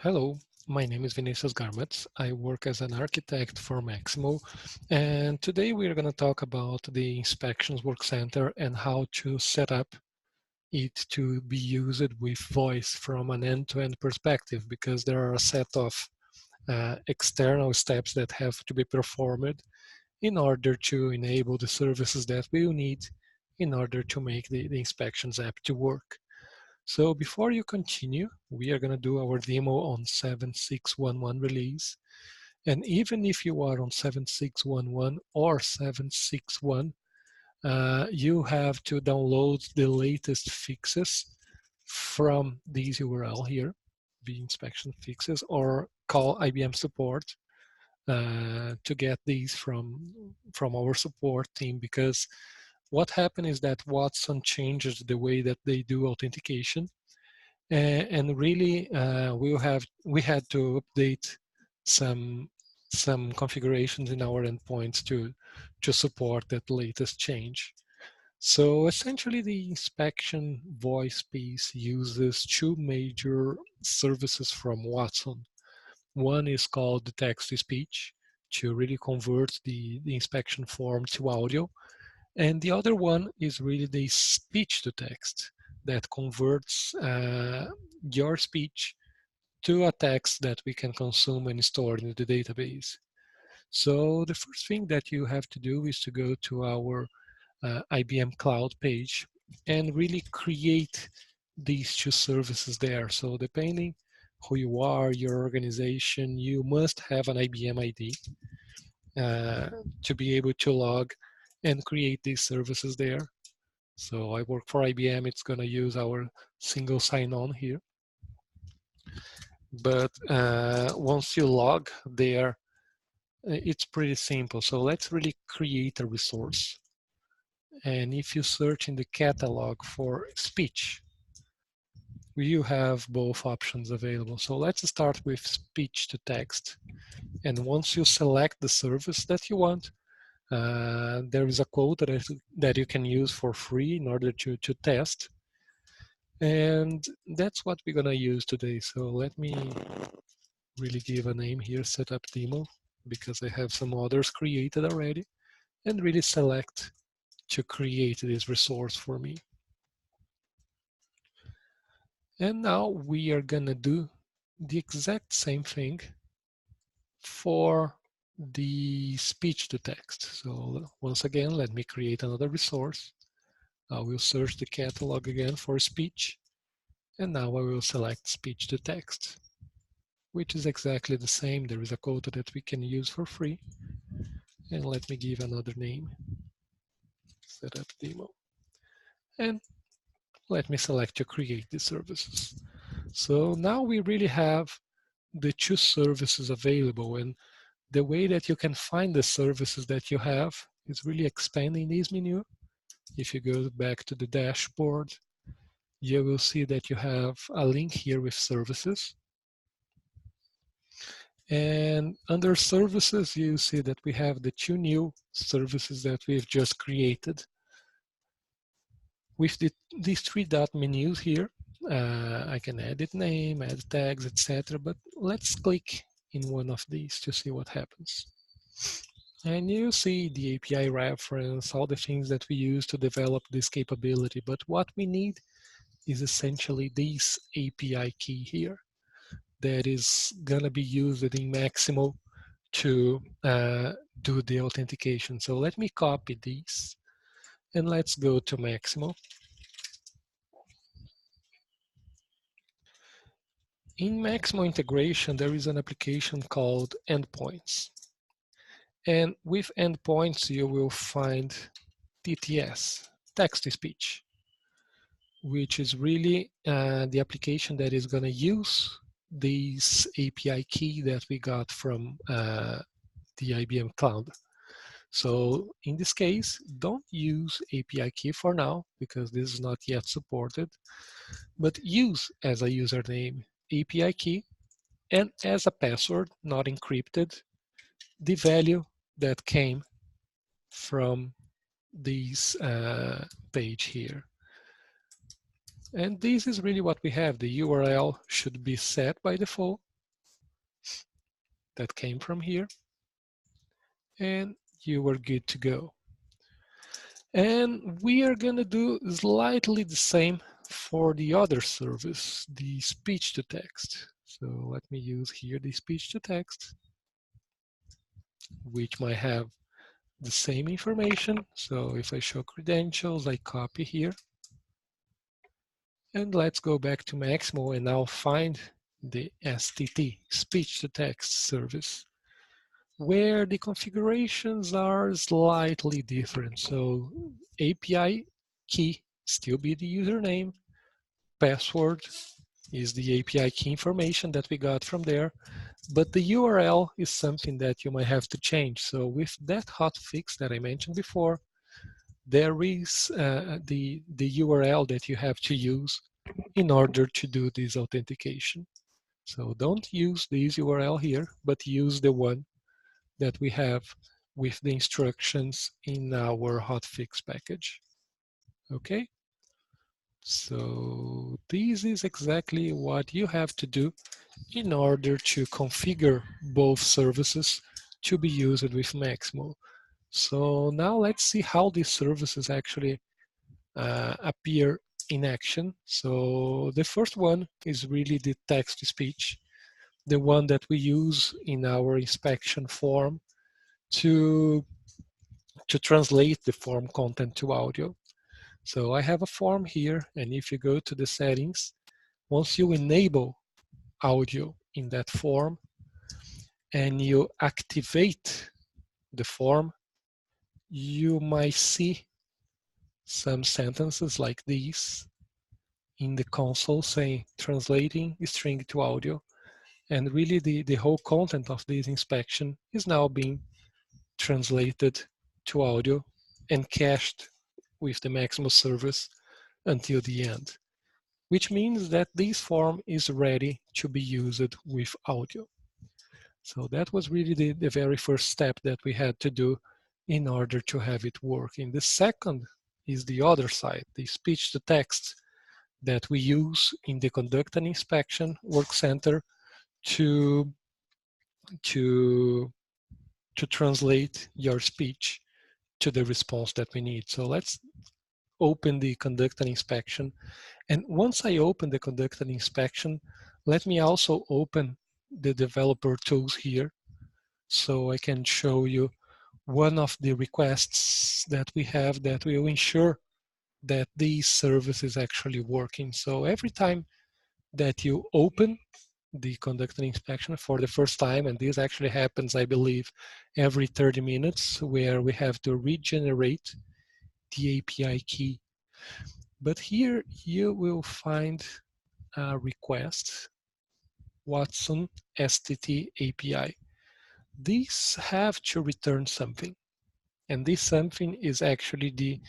Hello, my name is Vinicius Garmets. I work as an architect for Maximo, and today we are going to talk about the Inspections Work Center and how to set up it to be used with voice from an end-to-end perspective, because there are a set of external steps that have to be performed in order to enable the services that we will need in order to make the inspections app to work. So before you continue, we are going to do our demo on 7.6.1.1 release. And even if you are on 7.6.1.1 or 7.6.1, you have to download the latest fixes from this URL here, the inspection fixes, or call IBM support to get these from our support team, because what happened is that Watson changes the way that they do authentication. And really, we had to update some configurations in our endpoints to support that latest change. So essentially, the inspection voice piece uses two major services from Watson. One is called the text-to-speech to really convert the inspection form to audio, and the other one is really the speech to text that converts your speech to a text that we can consume and store in the database. So the first thing that you have to do is to go to our IBM Cloud page and really create these two services there. So depending who you are, your organization, you must have an IBM ID to be able to log and create these services there. So I work for IBM, it's going to use our single sign-on here. But once you log there, it's pretty simple. So let's really create a resource. And if you search in the catalog for speech, you have both options available. So let's start with speech to text. And once you select the service that you want, there is a code that you can use for free in order to test. And that's what we're gonna use today. So let me really give a name here, setup demo, because I have some others created already, and really select to create this resource for me. And now we are gonna do the exact same thing for the speech to text. So once again, let me create another resource. I will search the catalog again for speech, and now I will select speech to text, which is exactly the same. There is a code that we can use for free. And let me give another name, setup demo. And let me select to create the services. So now we really have the two services available, and the way that you can find the services that you have is really expanding this menu. If you go back to the dashboard, you will see that you have a link here with services. And under services, you see that we have the two new services that we've just created. With these three dot menus here, I can edit name, add tags, etc. But let's click in one of these to see what happens. And you see the API reference, all the things that we use to develop this capability. But what we need is essentially this API key here that is going to be used in Maximo to do the authentication. So let me copy these and let's go to Maximo. In Maximo integration, there is an application called endpoints. And with endpoints, you will find TTS, text-to-speech, which is really the application that is going to use this API key that we got from the IBM Cloud. So in this case, don't use API key for now, because this is not yet supported, but use as a username API key, and as a password, not encrypted, the value that came from this page here. And this is really what we have. The URL should be set by default, that came from here, and you are good to go. And we are going to do slightly the same for the other service, the speech to text. So let me use here the speech to text, which might have the same information. So if I show credentials, I copy here. And let's go back to Maximo and now find the STT, speech to text service, where the configurations are slightly different. So API key still be the username, password is the API key information that we got from there, but the URL is something that you might have to change. So with that hotfix that I mentioned before, there is the URL that you have to use in order to do this authentication. So don't use this URL here, but use the one that we have with the instructions in our hotfix package. Okay? So this is exactly what you have to do in order to configure both services to be used with Maximo. So now let's see how these services actually appear in action. So the first one is really the text-to-speech, the one that we use in our inspection form to translate the form content to audio. So I have a form here, and if you go to the settings, once you enable audio in that form and you activate the form, you might see some sentences like these in the console saying translating string to audio. And really the whole content of this inspection is now being translated to audio and cached with the Maximo service until the end, which means that this form is ready to be used with audio. So that was really the very first step that we had to do in order to have it working. The second is the other side, the speech to text that we use in the conduct and inspection work center to translate your speech to the response that we need. So let's open the conduct and inspection. And once I open the conduct and inspection, let me also open the developer tools here so I can show you one of the requests that we have that will ensure that these service is actually working. So every time that you open the conduct and inspection for the first time, and this actually happens, I believe, every 30 minutes, where we have to regenerate the API key. But here you will find a request, Watson STT API. These have to return something. And this something is actually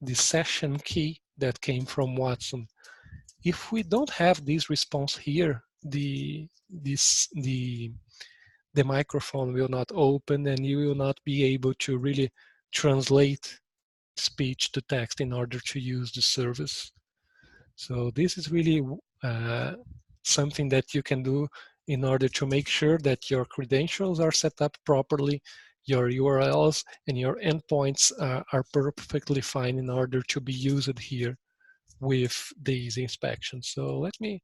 the session key that came from Watson. If we don't have this response here, the microphone will not open and you will not be able to really translate speech to text in order to use the service. So this is really something that you can do in order to make sure that your credentials are set up properly, your URLs and your endpoints are perfectly fine in order to be used here with these inspections. So let me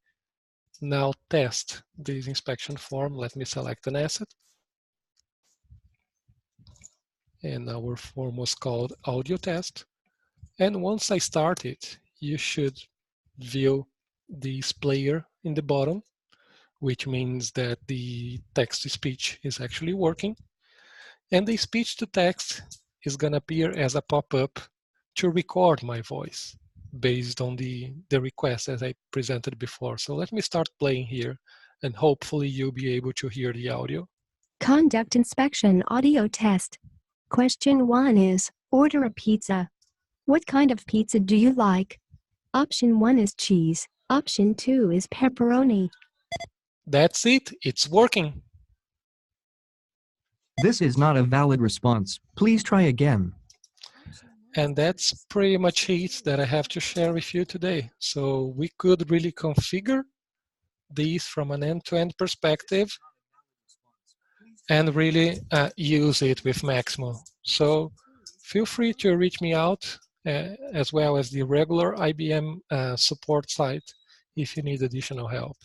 now test this inspection form. Let me select an asset. And our form was called audio test. And once I start it, you should view this player in the bottom, which means that the text-to-speech is actually working. And the speech-to-text is going to appear as a pop-up to record my voice based on the request as I presented before. So let me start playing here, and hopefully you'll be able to hear the audio. Conduct inspection audio test. Question 1 is, order a pizza. What kind of pizza do you like? Option 1 is cheese. Option 2 is pepperoni. That's it, it's working. This is not a valid response. Please try again. And that's pretty much it that I have to share with you today. So we could really configure these from an end-to-end perspective and really use it with Maximo. So feel free to reach me out as well as the regular IBM support site if you need additional help.